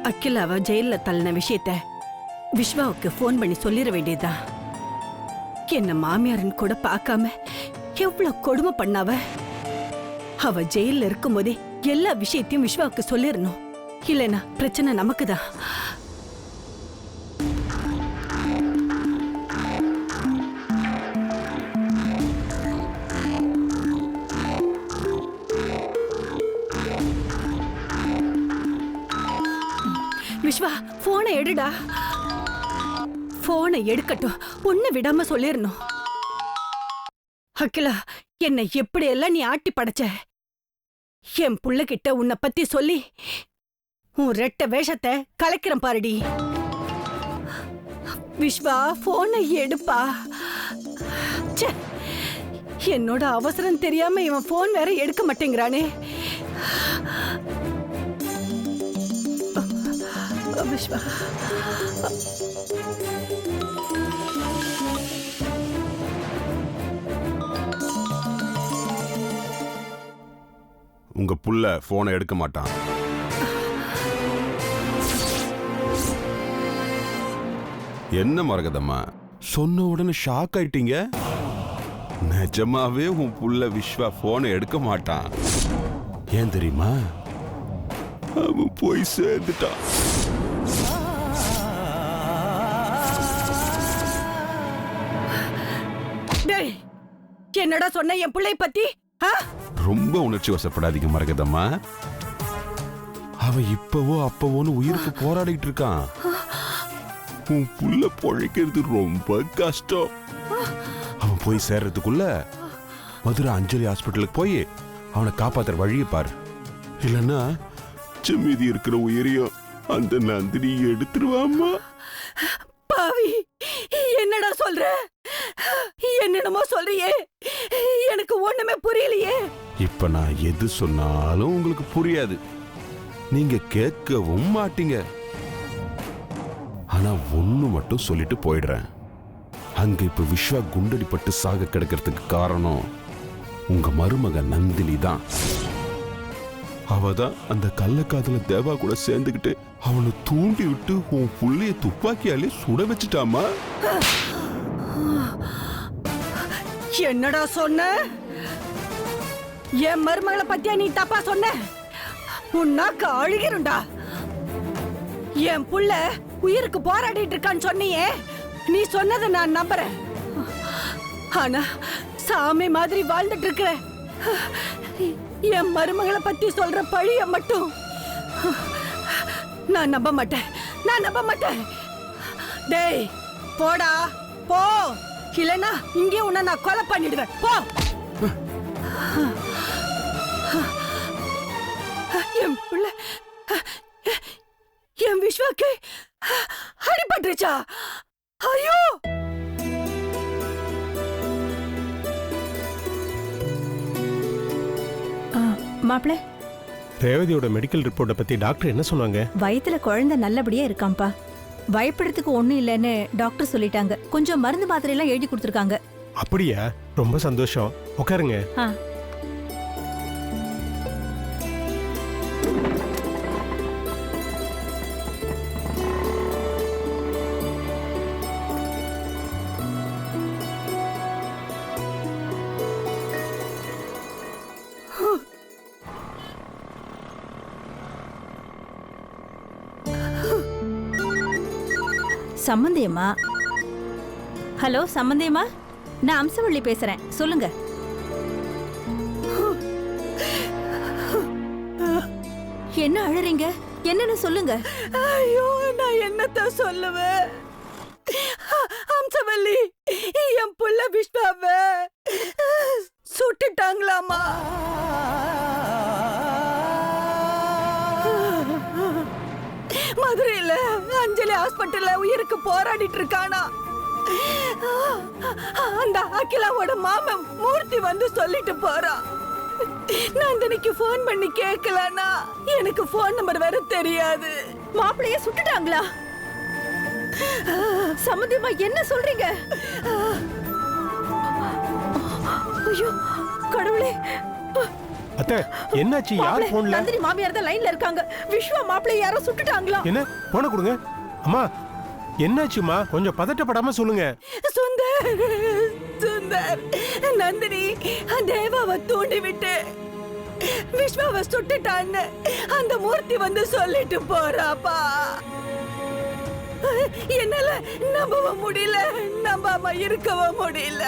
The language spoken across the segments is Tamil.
அகிலாவ ஜெயில தள்ளின விஷயத்த விஸ்வாவுக்கு போன் பண்ணி சொல்லிட வேண்டியதா. என்ன மாமியாரன் கூட பார்க்காம எவ்வளவு கொடுமை பண்ணாவ. அவ ஜெயில இருக்கும் போதே எல்லா விஷயத்தையும் விஸ்வாவுக்கு சொல்லிடணும். இல்லைன்னா பிரச்சனை நமக்குதான். விஸ்வா, போனை எடுடா. போனை எடுக்கட்டும், ஒண்ணு விடாம சொல்லிடணும். அகிலா, என்னை எப்படி எல்லாம் நீ ஆட்டி படைச்ச. என் புள்ள கிட்ட உன்னை பத்தி சொல்லி உன் ரெட்ட வேஷத்தை கலைக்கிறேன் பாருடி. விஸ்வா, போனை எடுப்பா. என்னோட அவசரம் தெரியாம இவன் போன் வேற எடுக்க மாட்டேங்கிறானே. விஸ்வா, உங்க புள்ள போனை எடுக்க மாட்டான். என்ன மரகதம்மா, சொன்ன உடனே ஷாக் ஆயிட்டீங்க? நிஜமாவே உன் புள்ள விஸ்வா போனை எடுக்க மாட்டான். ஏன் தெரியுமா? அவன் போய் சேர்ந்துட்டான். என்னடா சொன்ன என் பிள்ளை பத்தி? ரொம்ப உணர்ச்சி வசப்படாதீங்க மரகதம்மா. அவ இப்பவோ அப்பவோன்னு உயிருக்கு போராடிட்டு இருக்கான். உன் புள்ள பொழைக்கிறது ரொம்ப கஷ்டம். அவன் போய் சேர்றதுக்குள்ள மதுரை அஞ்சலி ஹாஸ்பிட்டலுக்கு போய் அவனை காப்பாத்துற வழியை பாரு. இல்லைன்னா மீதி இருக்கிற உயிரையும் அந்த நந்தினி எடுத்துருவாமா. பாவி, என்னடா சொல்ற? என்னென்னமோ சொல்றியே, எனக்கு ஒண்ணுமே புரியலையே. இப்ப நான் எது சொன்னாலும் உங்களுக்கு புரியாது, நீங்க கேட்கவும் மாட்டீங்க. ஆனா ஒண்ணு மட்டும் சொல்லிட்டு போயிடுறேன். அங்க இப்ப விஸ்வா குண்டடிப்பட்டு சாக கிடக்கிறதுக்கு காரணம் உங்க மருமக நந்தினி தான். அவதான் அந்த கள்ளக்காதல தேவா கூட சேர்ந்துகிட்டு அவனை தூண்டி விட்டு உன் புள்ளைய துப்பாக்கியாலே சுட வச்சுட்டாமா. என்னடா சொன்ன? என் மருமகளை பத்தியா நீ தப்பா சொன்ன? உன்னாக்கு அழுகிறண்டா. என் புள்ள உயிருக்கு போராடிட்டு இருக்கான்னு சொன்னியே, நீ சொன்னதை நான் நம்புறேன். ஆனா சாமி மாதிரி வாழ்ந்துட்டு இருக்கிற என் மருமகளை பத்தி சொல்ற பழிய மட்டும் நான் நம்ப மாட்டேன். நான் நம்ப மாட்டேன். டேய் போடா போ, இல்லனா இங்கே உன்னை நான் கொலை பண்ணிடுவேன். போ. என் புள்ள, என் விஸ்வாக்கு அடிபட்டுருச்சா? ஐயோ! மாப்பிள்ள, ரேவதியோட மெடிக்கல் ரிப்போர்ட்டை பத்தி டாக்டர் என்ன சொன்னாங்க? வயித்துல குழந்தை நல்லபடியா இருக்காம்பா. பயப்படுறதுக்கு ஒண்ணும் இல்லைன்னு டாக்டர் சொல்லிட்டாங்க. கொஞ்சம் மருந்து மாத்திரை எல்லாம் எழுதி கொடுத்துருக்காங்க. அப்படியா? ரொம்ப சந்தோஷம். உட்காருங்க. சம்பந்தியம்மா. ஹலோ சம்பந்தியம்மா, நான் அம்சவள்ளி பேசுறேன். சொல்லுங்க. என்ன அழறீங்க? என்னன்னு சொல்லுங்க. ஐயோ, நான் என்னத்த சொல்லுவேன்? அம்சவள்ளி, என் புள்ள விஸ்வாவை சுட்டுட்டாங்களாமா. மதுரையில அஞ்சலி ஹாஸ்பிட்டல்ல உயிருக்கு போராடிட்டு இருக்கானா. அந்த அகிலாவோட மாமன் மூர்த்தி வந்து சொல்லிட்டு போறான். நந்தினிக்கு போன் பண்ணி கேட்கலனா எனக்கு போன் நம்பர் வேற தெரியாது. மாப்பிள்ளைய சுட்டுட்டாங்களா? சம்பந்தியம்மா என்ன சொல்றீங்க? ஐயோ கடவுளே, அத்தை என்னாச்சு? யார் மாப்பிள்ளை, போன்ல? நந்தினி மாமியார் தான் லைன்ல இருக்காங்க. விஸ்வா மாப்பிள்ளை யாரோ சுட்டுட்டாங்களா? என்ன? போன கொடுங்க. அம்மா என்னாச்சுமா? கொஞ்சம் பதட்டப்படாம சொல்லுங்க. சுந்தர் சுந்தர், நந்தினி தேவாவை தூண்டி விட்டு விஸ்வாவை சுட்டுட்டான்னு அந்த மூர்த்தி வந்து சொல்லிட்டு போறாப்பா. என்னால நம்பவும் முடியல, நம்பாம இருக்கவும் முடியல.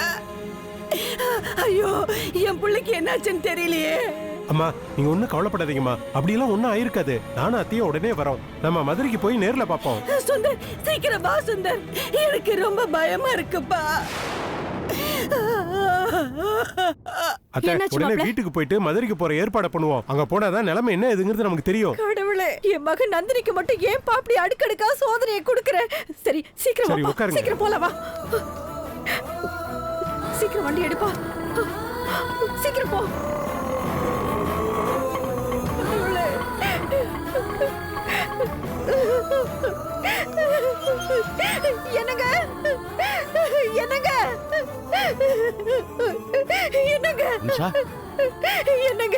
ஐயோ, என் பிள்ளைக்கு என்னாச்சுன்னு தெரியலையே. அம்மா நீங்க ஒண்ணும் கவலைப்படாதீங்கம்மா. அப்படியெல்லாம் ஒண்ணும் ஆயிருக்காது. நானும் அத்தையும் உடனே வரோம். நம்ம மதுரைக்கு போய் நேர்ல பாப்போம். சுந்தர் சீக்கிரம் வா சுந்தர், எனக்கு ரொம்ப பயமா இருக்குப்பா. அத்தை உடனே வீட்டுக்கு போயிட்டு மதுரைக்கு போற ஏற்பாடு பண்ணுவோம். அங்க போனாதான் நிலைமை என்ன ஏதுங்கிறது நமக்கு தெரியும். கடவுளே, என் மகன் நந்தினிக்கு மட்டும் ஏன் அப்படி அடுக்கடுக்கா சோதனையை கொடுக்கற? சரி சீக்கிரம் சரி, வாப்பா. உட்காருங்க. சீக்கிரம் போலாம் வா. சீக்கிரம் வண்டி எடுப்பா. சீக்கிரம் போ. கடவுளே. என்னங்க என்னங்க என்னங்க என்னங்க,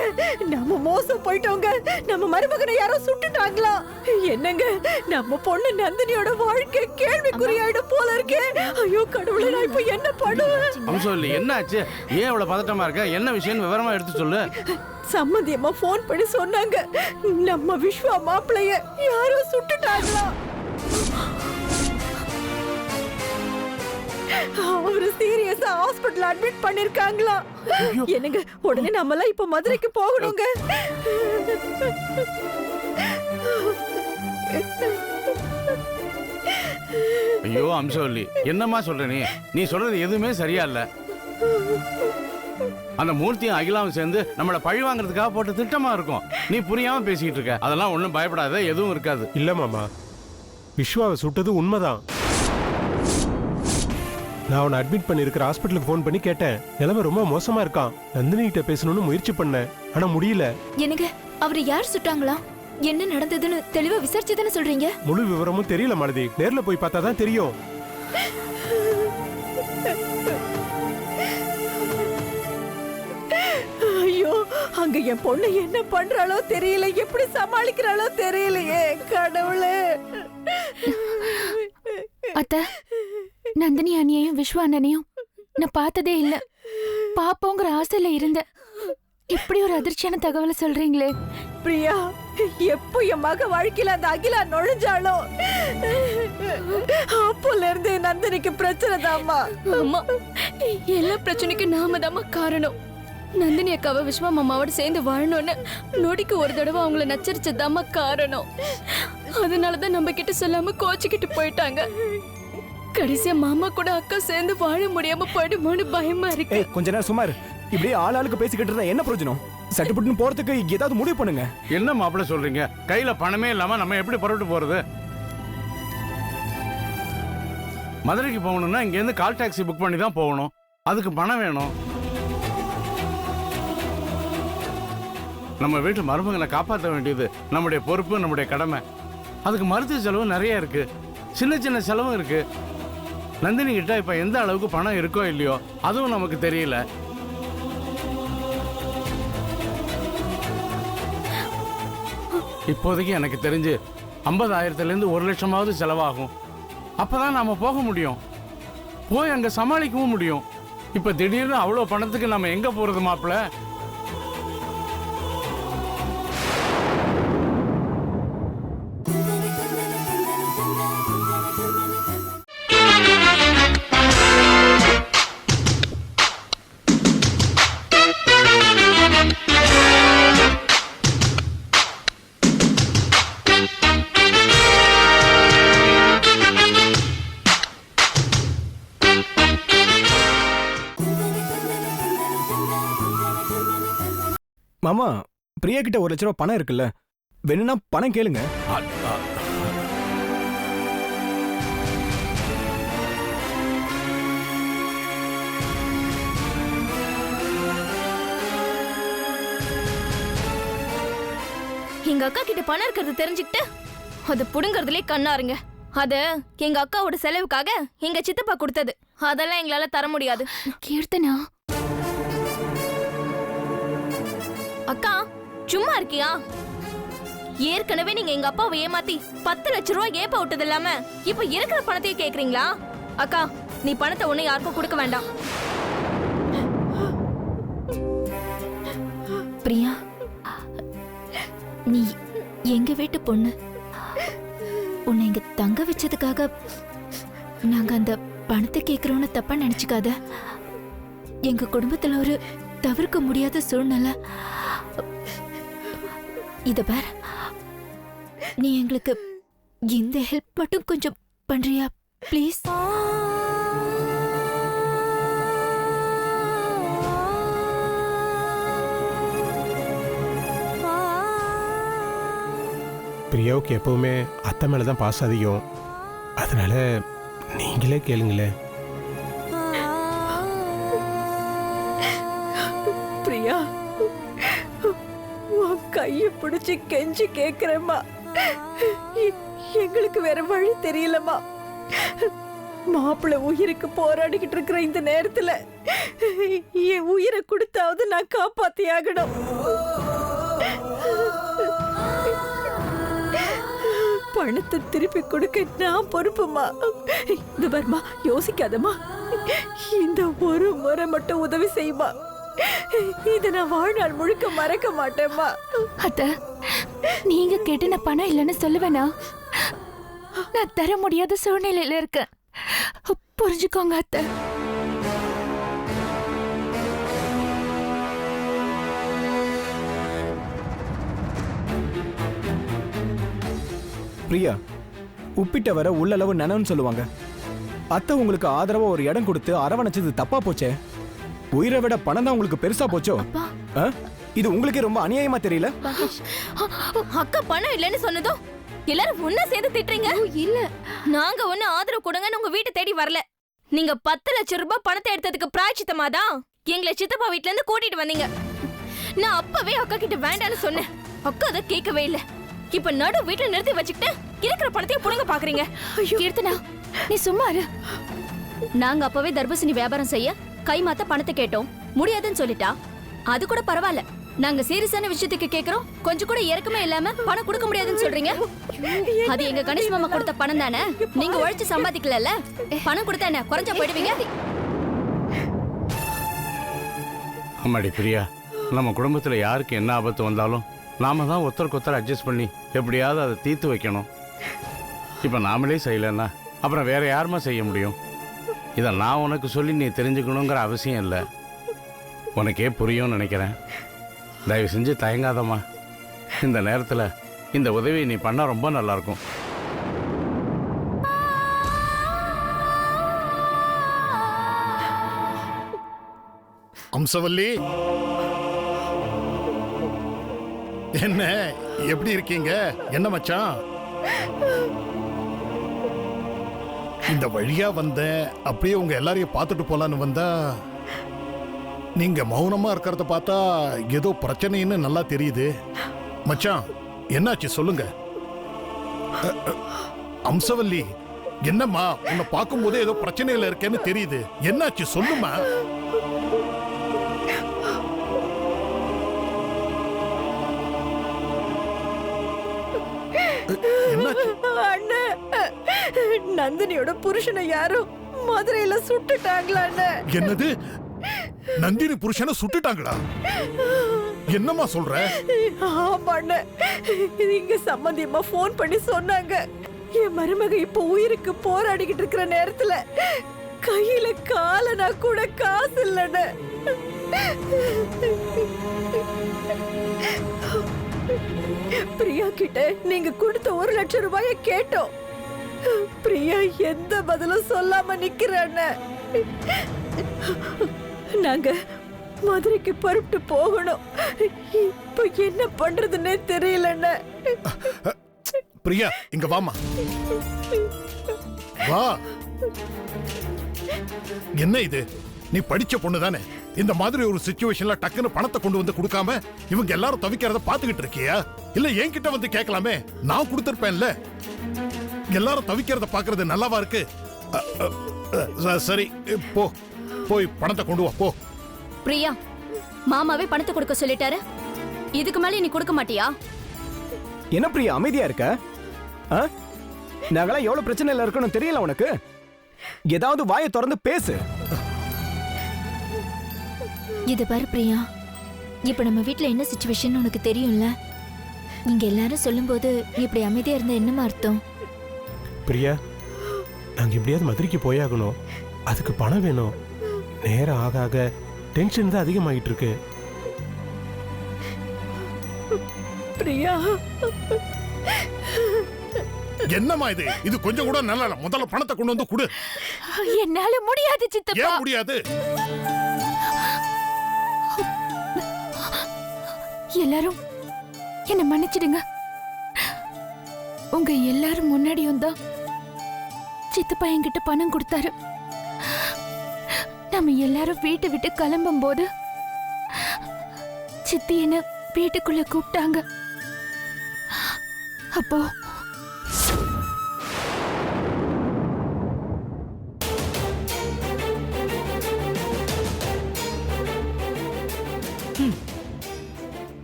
நம்ம மோசம் போயிட்டோங்க. நம்ம மருமகனை யாரோ சுட்டுட்டாங்களா? என்னங்க, நம்ம பொண்ணு நந்தினியோட வாழ்க்கை கேள்விக்குறியாயிடும் போல இருக்கே. ஐயோ கடவுளே, நான் இப்ப என்ன பண்ணுவேன்? அம்சவல்லி என்னாச்சு? ஏன் இவ்வளவு பதட்டமா இருக்க? என்ன விஷயம் விவரமா எடுத்து சொல்லு. சம்மந்தியம்மா போன் பண்ணி சொன்னாங்க, நம்ம விஸ்வா மாப்பிளைய யாரோ சுட்டுட்டாங்களா. அவரு சீரியஸா ஹாஸ்பிடல் அட்மிட் பண்ணிருக்காங்களா. என்னங்க, உடனே நம்மலாம் இப்ப மதுரைக்கு போகணுங்க. ஐயோ அம்சவல்லி, என்னம்மா சொல்ற நீ சொல்றது எதுவுமே சரியா இல்ல. அந்த மூர்த்தியும் அகிலாவும் சேர்ந்து நம்மள பழி வாங்குறதுக்காக போட்ட திட்டமா இருக்கும். நீ புரியாம பேசிக்கிட்டு இருக்க. அதெல்லாம் ஒண்ணும் பயப்படாத, எதுவும் இருக்காது. இல்ல மாமா, விஸ்வாவை சுட்டது உண்மைதான். நான் அவனை அட்மிட் பண்ணிருக்கிற ஹாஸ்பிட்டலுக்கு ஃபோன் பண்ணி கேட்டேன். நிலைமை ரொம்ப மோசமா இருக்கான். நந்தினி கிட்ட பேசணும்னு முயற்சி பண்ணேன், ஆனா முடியல. எனக்கு அவரை யார் சுட்டாங்களா, என்ன நடந்ததுன்னு தெளிவா விசாரிச்சு தானே சொல்றீங்க? முழு விவரமும் தெரியல மாலதி. நேர்ல போய் பார்த்தா தான் தெரியும். ஐயோ, அங்க என் பொண்ணு என்ன பண்றாளோ தெரியல, எப்படி சமாளிக்கிறாளோ தெரியலையே. கடவுளே. அத்த, நந்தினி அண்ணியையும் விஸ்வா அண்ணனையும் நான் பார்த்ததே இல்ல. பாப்போங்கிற ஆசையில இருந்த. இப்படி ஒரு அதிர்ச்சியான தகவலை சொல்றீங்களே. பிரியா, எப்போ என் மக வாழ்க்கையில அந்த அகிலா நுழைஞ்சாலோ அப்போல இருந்து நந்தினிக்கு பிரச்சனை தாம்மா. அம்மா, எல்லா பிரச்சனைக்கும் நாம தாம்மா காரணம். நந்தினி அக்காவை விஸ்வா மாமாவோட சேர்ந்து வாழணும்னு நொடிக்கு ஒரு தடவை அவங்கள நச்சரிச்சதாம்மா காரணம். அதனாலதான் நம்ம கிட்ட சொல்லாம கோச்சுக்கிட்டு போயிட்டாங்க. கடைசியா மாமா கூட அக்கா சேர்ந்து வாழ முடியாம போயிடுமோன்னு பயமா இருக்கு. கொஞ்ச நேரம் சுமார். இப்படியே ஆளாளுக்கு பேசிக்கிட்டு இருந்தா என்ன பிரயோஜனம்? சட்டுப்பட்டுன்னு போறதுக்கு ஏதாவது முடிவு பண்ணுங்க. என்ன மாப்பிள்ள சொல்றீங்க? கையில பணமே இல்லாம நம்ம எப்படி புறப்பட்டு போறது? மதுரைக்கு போகணும்னா இங்க இருந்து கால் டாக்ஸி புக் பண்ணி தான் போகணும். அதுக்கு பணம் வேணும். நம்ம வீட்டு மருமகனை காப்பாற்ற வேண்டியது நம்முடைய பொறுப்பு, நம்முடைய கடமை. அதுக்கு மருத்துவ செலவு நிறைய இருக்கு, சின்ன சின்ன செலவும் இருக்கு. நந்தினி கிட்ட இப்ப எந்த அளவுக்கு பணம் இருக்கோ இல்லையோ அதுவும் நமக்கு தெரியல. இப்போதைக்கு எனக்கு தெரிஞ்சு 50,000 1 லட்சமாவது செலவாகும். அப்பதான் நாம போக முடியும், போய் அங்க சமாளிக்கவும் முடியும். இப்ப திடீர்னு அவ்வளவு பணத்துக்கு நம்ம எங்க போறது மாப்பிள்ள? மாமா, பிரியா கிட்ட 1 லட்ச ரூபாய் பணம் இருக்குல்ல, வேணும்னா பணம் கேளுங்க. எங்க அக்கா கிட்ட பணம் இருக்கிறது தெரிஞ்சுக்கிட்டு அதை புடுங்கறதுலே கண்ணாருங்க. அத எங்க அக்காவோட செலவுக்காக எங்க சித்தப்பா கொடுத்தது. அதெல்லாம் எங்களால தர முடியாது. கீர்த்தனா, அக்கா சும்மா இருக்கியா? ஏற்கனவே நீங்க எங்க அப்பாவை ஏமாத்தி 10 லட்சம் ரூபாய் ஏப்ப விட்டது இல்லாம இப்ப இருக்கிற பணத்தையும் கேக்குறீங்களா? அக்கா நீ பணத்தை ஒண்ணு யாருக்கும் கொடுக்க வேண்டாம். பிரியா, நீ எங்க வீட்டு பொண்ணு. உன்னை இங்க தங்க வச்சதுக்காக நாங்க அந்த பணத்தை கேக்குறோம்னு தப்பா நினைச்சுக்காத. எங்க குடும்பத்துல ஒரு தவிர்க்க முடியாத சூழ்நிலை. இத பார், நீ எங்களுக்கு இந்த ஹெல்ப் மட்டும் கொஞ்சம் பண்றியா ப்ளீஸ்? பிரியாவுக்கு எப்பவுமே அத்தை மேல தான் பாசம் அதிகம். அதனால நீங்களே கேளுங்களேன். பிரியா, உன் கைய பிடிச்சு கெஞ்சி கேக்குறேம்மா. எங்களுக்கு வேற வழி தெரியலம்மா. மாப்பிள்ளை உயிருக்கு போராடிக்கிட்டு இருக்கிற இந்த நேரத்துல என் உயிரை கொடுத்தாவது நான் காப்பாத்தி ஆகணும். பணத்தை திருப்பி கொடுக்க நான் பொறுப்புமா. இந்த பர்மா யோசிக்காதம்மா. இந்த ஒரு முறை மட்டும் உதவி செய்யுமா. இத நான் வாழ்நாள் முழுக்க மறக்க மாட்டேம்மா. அத்த, நீங்க கேட்டு நான் பணம் இல்லைன்னு சொல்லுவேனா? நான் தர முடியாத சூழ்நிலையில இருக்கேன், புரிஞ்சுக்கோங்க அத்தை. பிரியா, உப்பிட்ட வர உள்ளளவு நனவுன்னு சொல்லுவாங்க. அத்தை உங்களுக்கு ஆதரவா ஒரு இடம் கொடுத்து அரவணைச்சது தப்பா போச்சே. உயிரை விட பணம் தான் உங்களுக்கு பெருசா போச்சோ? ஆ? இது உங்களுக்கே ரொம்ப அநியாயமா தெரியல? அக்கா பணம் இல்லைன்னு சொன்னதும் எல்லாரும் ஒண்ணா சேர்ந்து திட்டுறீங்க. இல்ல, நாங்க ஒண்ணு ஆதரவு கொடுங்கன்னு உங்க வீட்டை தேடி வரல. நீங்க 10 லட்சம் ரூபாய் பணத்தை எடுத்ததுக்கு பிராய்ச்சித்தமாதான் எங்களை சித்தப்பா வீட்ல இருந்து கூட்டிட்டு வந்தீங்க. நான் அப்பவே அக்கா கிட்ட வேண்டான்னு சொன்னேன். அக்கா அதை கேட்கவே இல்ல. இப்ப நடு வீட்டுல நிறுத்தி வச்சுக்கிட்டு இருக்கிற பணத்தையும் புடுங்க பாக்குறீங்க. கீர்த்தனா, நீ சும்மா இரு. நாங்க அப்பவே தர்பூசணி வியாபாரம் செய்ய கை மாத்த பணத்தை கேட்டோம், முடியாதுன்னு சொல்லிட்டா. அது கூட பரவாயில்ல, நாங்க சீரியஸான விஷயத்துக்கு கேக்குறோம், கொஞ்சம் கூட இறக்கமே இல்லாம பணம் கொடுக்க முடியாதுன்னு சொல்றீங்க. அது எங்க கணேஷ் மாமா கொடுத்த பணம் தானே, நீங்க உழைச்சு சம்பாதிக்கல. பணம் கொடுத்தா என்ன குறைஞ்சா போயிடுவீங்க? ஆமாடி பிரியா, நம்ம குடும்பத்துல யாருக்கு என்ன ஆபத்து வந்தாலும் நாம தான் ஒருத்தருக்கு ஒருத்தர் அட்ஜஸ்ட் பண்ணி எப்படியாவது அதை தீர்த்து வைக்கணும். இப்ப நாமளே செய்யலன்னா அப்புறம் வேற யாருமா செய்ய முடியும்? இதை நான் உனக்கு சொல்லி நீ தெரிஞ்சுக்கணுங்கிற அவசியம் இல்லை, உனக்கே புரியும்னு நினைக்கிறேன். தயவு செஞ்சு தயங்காதம்மா. இந்த நேரத்தில் இந்த உதவியை நீ பண்ண ரொம்ப நல்லா இருக்கும். அம்சவல்லி, என்ன எப்படி இருக்கீங்க? என்ன மச்சான், இந்த வழியா வந்தேன், அப்படியே உங்க எல்லாரையும் பார்த்துட்டு போலான்னு வந்தா நீங்க மௌனமா இருக்கிறத பார்த்தா ஏதோ பிரச்சனைன்னு நல்லா தெரியுது. மச்சான் என்னாச்சு சொல்லுங்க. அம்சவல்லி, என்னம்மா, உன்னை பார்க்கும் போதே ஏதோ பிரச்சனையில இருக்கேன்னு தெரியுது. என்னாச்சு சொல்லுமா. அண்ணா, நந்தினியோட புருஷனை யாரும் மதுரையில சுட்டுட்டாங்களா? என்னது, நந்தினி புருஷனை சுட்டுட்டாங்களா? என்னம்மா சொல்ற? ஆமாண்ண, இங்க சம்பந்தியம்மா போன் பண்ணி சொன்னாங்க. என் மருமக இப்ப உயிருக்கு போராடிக்கிட்டு இருக்கிற நேரத்துல கையில காலனா கூட காசு இல்லைன்னு. பிரியா கிட்ட நீங்க கொடுத்த 1 லட்சம் ரூபாய கேட்டோம். பிரியா எந்த பதிலும் சொல்லாம நிக்கிறான்னு. நாங்க மதுரைக்கு புறப்பட்டு போகணும். இப்ப என்ன பண்றதுன்னே தெரியலன்னு. பிரியா, இங்க வாமா, வா. என்ன இது, நீ படிச்ச பொண்ணு தானே? இந்த மாதிரி ஒரு சிச்சுவேஷன்ல டக்குன்னு பணத்தை கொண்டு வந்து கொடுக்காம இவங்க எல்லாரும் தவிக்கிறத பாத்துக்கிட்டு இருக்கியா? இல்ல என்கிட்ட வந்து கேட்கலாமே, நான் கொடுத்திருப்பேன்ல. எல்லாரும் தவிக்கிறத பாக்குறது நல்லாவா இருக்கு? சரி, போய் பணத்தை கொண்டு வா, போ. பிரியா, மாமாவே பணத்தை கொடுக்க சொல்லிட்டாரு. இதுக்கு மேல நீ கொடுக்க மாட்டியா? என்ன பிரியா அமைதியா இருக்க? ஆ? நாங்களாம் எவ்வளவு பிரச்சனையில இருக்கணும் தெரியல உனக்கு? ஏதாவது வாயை திறந்து பேசு. இது பாரு பிரியா, இப்ப நம்ம வீட்ல என்ன சிச்சுவேஷன் உனக்கு தெரியும்ல? நீங்க எல்லாரும் சொல்லும்போது இப்படி அமைதியா இருந்தா என்னமா அர்த்தம்? பிரியா, நாங்க எப்படியாவது மதுரைக்கு போயாகணும். அதுக்கு பணம் வேணும். நேரம் ஆக ஆக டென்ஷன் தான் அதிகமாயிட்டு இருக்கு. பிரியா, என்னம்மா இது? இது கொஞ்சம் கூட நல்லா இல்ல. முதல்ல பணத்தை கொண்டு வந்து கொடு. என்னால முடியாது சித்தப்பா. ஏன் முடியாது? எல்லாரும் என்ன மன்னிச்சிடுங்க. உங்க எல்லாரும் முன்னாடியும் தான் சித்தப்பா என்கிட்ட பணம் கொடுத்தாரு. நம்ம எல்லாரும் வீட்டை விட்டு கிளம்பும் போது சித்தி என்ன வீட்டுக்குள்ள கூப்பிட்டாங்க. அப்போ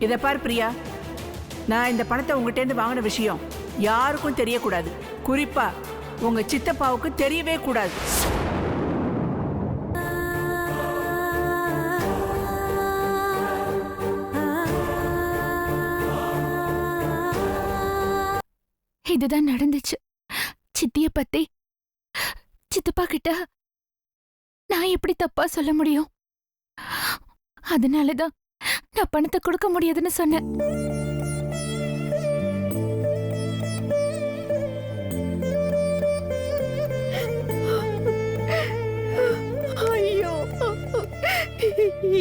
இத பார் பிரியா, நான் இந்த பணத்தை உங்ககிட்ட இருந்து வாங்கின விஷயம் யாருக்கும் தெரியக்கூடாது. குறிப்பா உங்க சித்தப்பாவுக்கு தெரியவே கூடாது. இதுதான் நடந்துச்சு. சித்திய பத்தி சித்தப்பா கிட்ட நான் எப்படி தப்பா சொல்ல முடியும்? அதனாலதான் நான் பணத்தை கொடுக்க முடியாதுன்னு சொன்னேன். ஐயோ,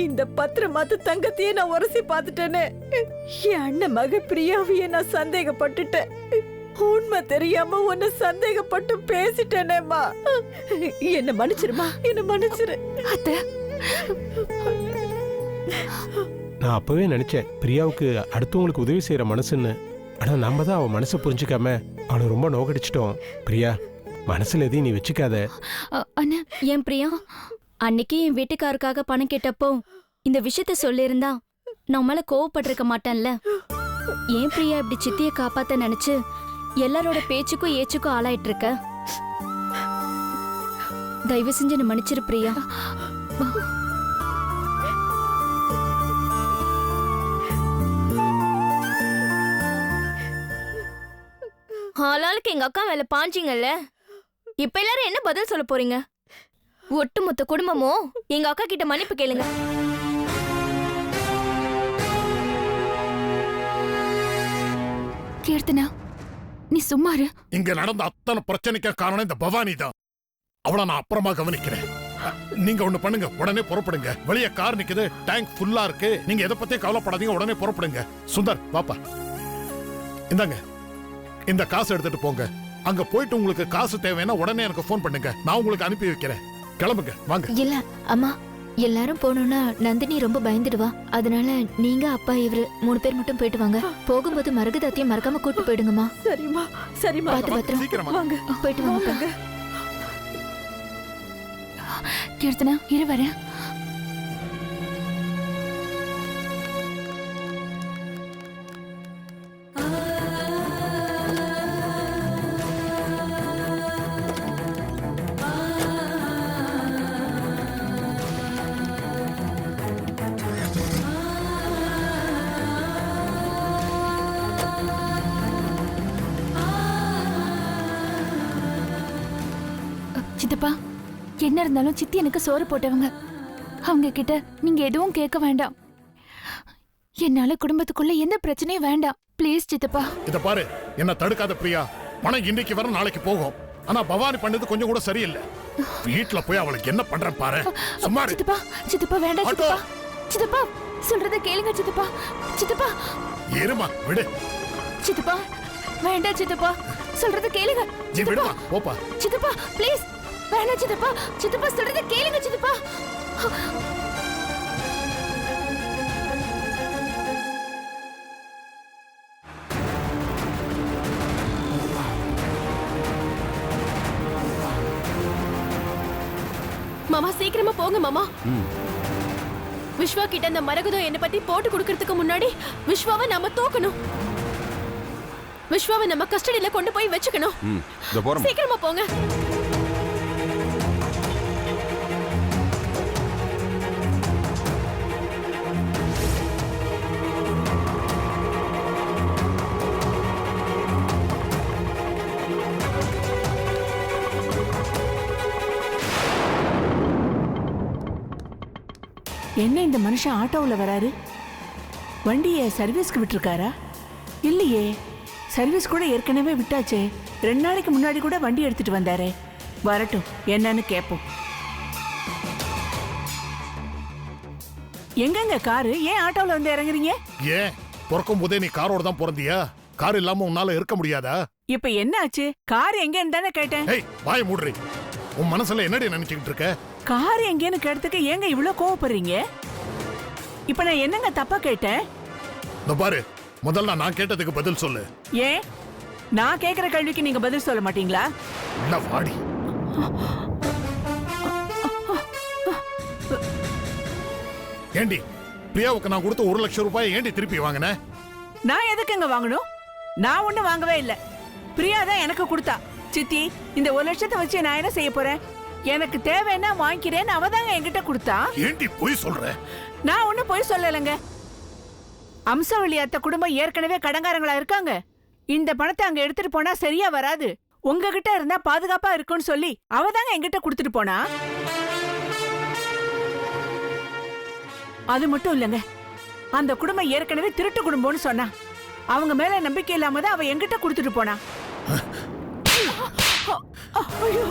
இந்த பத்திரமாத்து தங்கத்தையே நான் உரசி பார்த்துட்டேனே. என் அண்ணன் மக பிரியாவையே நான் சந்தேகப்பட்டுட்டேன். உண்மை தெரியாம உன்னை சந்தேகப்பட்டு பேசிட்டேனேம்மா. என்ன மன்னிச்சிருமா, என்ன மன்னிச்சிரு. அத்தை, நான் அப்பவே நினைச்சேன் பிரியாவுக்கு அடுத்தவங்களுக்கு உதவி செய்யற மனசுன்னு. ஆனா நம்ம தான் அவ மனசை புரிஞ்சுக்காம அவளை ரொம்ப நோக்கடிச்சிட்டோம். பிரியா, மனசுல எதையும் நீ வச்சுக்காத. அண்ணா, ஏன் பிரியா, அன்னைக்கு என் வீட்டுக்காருக்காக பணம் கேட்டப்போ இந்த விஷயத்த சொல்லியிருந்தா நான் மேல கோவப்பட்டிருக்க மாட்டேன்ல. ஏன் பிரியா இப்படி சித்திய காப்பாத்த நினைச்சு எல்லாரோட பேச்சுக்கும் ஏச்சுக்கும் ஆளாயிட்டு இருக்க? தயவு செஞ்சு என்ன மன்னிச்சிரு பிரியா. ஆளாளுக்கு எங்க அக்கா மேல பாஞ்சிங்கல்ல, இப்ப எல்லாரும் என்ன பதில் சொல்ல போறீங்க? ஒட்டுமொத்த குடும்பமும் எங்க அக்கா கிட்ட மன்னிப்பு கேளுங்க. கீர்த்தனா, நீ சும்மா இரு. இங்க நடந்த அத்தனை பிரச்சனைக்கு காரணம் இந்த பவானி தான். அவளை நான் அப்புறமா கவனிக்கிறேன். நீங்க ஒண்ணு பண்ணுங்க, உடனே புறப்படுங்க. வெளிய கார் நிக்குது, டேங்க் ஃபுல்லா இருக்கு. நீங்க எதை பத்தியும் கவலைப்படாதீங்க, உடனே புறப்படுங்க. சுந்தர் பாப்பா, இந்தாங்க இந்த காசு எடுத்துட்டு போங்க. அங்க போயிட்டு உங்களுக்கு காசு தேவைன்னா உடனே எனக்கு ஃபோன் பண்ணுங்க, நான் உங்களுக்கு அனுப்பி வைக்கிறேன். கிளம்புங்க, வாங்க. இல்ல அம்மா, எல்லாரும் போனோம்னா நந்தினி ரொம்ப பயந்துடுவா. அதனால நீங்க அப்பா இவரு 3 பேர் மட்டும் போயிட்டு வாங்க. போகும்போது மரகதத்தையும் மறக்காம கூட்டு போயிடுங்கம்மா. சரிம்மா, சரிம்மா. பார்த்து பத்திரம். சீக்கிரமா வாங்க, போயிட்டு வாங்க. கீர்த்தனா, இரு வரேன். சித்தப்பா, என்ன இருந்தாலும் சித்தி எனக்கு சோறு போட்டவங்க. அவங்க கிட்ட நீங்க எதுவும் கேட்க வேண்டாம். என்னால குடும்பத்துக்குள்ள எந்த பிரச்சனையும் வேண்டாம். ப்ளீஸ் சித்தப்பா. இத பாரு, என்ன தடுக்காத பிரியா. பணம் இன்னைக்கு வர நாளைக்கு போகும். ஆனா பவானி பண்ணது கொஞ்சம் கூட சரியில்லை. வீட்டுல போய் அவளுக்கு என்ன பண்றேன் பாரு. சும்மா இரு. சித்தப்பா, சித்தப்பா வேண்டாம் சித்தப்பா. சித்தப்பா சொல்றத கேளுங்க சித்தப்பா. சித்தப்பா இருமா, விடு. சித்தப்பா வேண்டாம் சித்தப்பா, சொல்றத கேளுங்க. நீ விடுமா, போப்பா. சித்தப்பா ப்ளீஸ் வேண்டாம் சித்தப்பா. சித்தப்பா சொல்றத கேளுங்க சித்தப்பா. மாமா சீக்கிரமா போங்க மாமா. விஸ்வா கிட்ட அந்த மரகதம் என்ன பத்தி போட்டு கொடுக்கறதுக்கு முன்னாடி விஸ்வாவை நம்ம தூக்கணும். விஸ்வாவை நம்ம கஸ்டடியில கொண்டு போய் வச்சுக்கணும். இதோ போறோம். சீக்கிரமா போங்க. என்ன இந்த மனுஷன் ஆட்டோவில் வராரு? வண்டியை சர்வீஸ்க்கு விட்டுருக்காரா? இல்லையே, சர்வீஸ் கூட ஏற்கனவே விட்டாச்சே. 2 நாளைக்கு முன்னாடி கூட வண்டி எடுத்துட்டு வந்தாரே. வரட்டும், என்னன்னு கேட்போம். எங்கங்க காரு? ஏன் ஆட்டோவில் வந்து இறங்குறீங்க? ஏன் பிறக்கும் போதே நீ காரோட தான் பிறந்தியா? கார் இல்லாம உன்னால இருக்க முடியாதா? இப்ப என்ன ஆச்சு? கார் எங்கன்னு தானே கேட்டேன். ஏய் வாய மூடுறி. உன் மனசுல என்னடி நினைச்சுக்கிட்டு இருக்க? கார் எங்கேன்னு கேட்டதுக்கு ஏங்க இவ்வளவு கோவப்படுறீங்க? இப்ப நான் என்னங்க தப்பா கேட்டேன்? இந்த பாரு, முதல்ல நான் கேட்டதுக்கு பதில் சொல்லு. ஏன் நான் கேக்குற கேள்விக்கு நீங்க பதில் சொல்ல மாட்டீங்களா? இல்ல வாடி. ஏண்டி பிரியாவுக்கு நான் கொடுத்த 1 லட்சம் ரூபாய் ஏண்டி திருப்பி வாங்கின? நான் எதுக்குங்க வாங்கணும்? நான் ஒண்ணு வாங்கவே இல்ல. பிரியா தான் எனக்கு கொடுத்தா. சித்தி, இந்த 1 லட்சத்தை வச்சு நான் என்ன செய்ய போறேன்? எனக்கு தேவைன்னா வாங்கிக்கிறேன்னு அவ தாங்க என்கிட்ட கொடுத்தா. ஏண்டி பொய் சொல்ற? நான் ஒண்ணு போய் சொல்லலைங்க. அம்சவள்ளி அத்தை குடும்பம் ஏற்கனவே கடங்காரங்களா இருக்காங்க. இந்த பணத்தை அங்க எடுத்துட்டு போனா சரியா வராது. உங்ககிட்ட இருந்தா பாதுகாப்பா இருக்கும்னு சொல்லி அவ தாங்க என்கிட்ட கொடுத்துட்டு போனா. அது மட்டும் இல்லங்க, அந்த குடும்பம் ஏற்கனவே திருட்டு குடும்பம்னு சொன்னா. அவங்க மேல நம்பிக்கை இல்லாம தான் அவ என்கிட்ட கொடுத்துட்டு போனா. ஐயோ!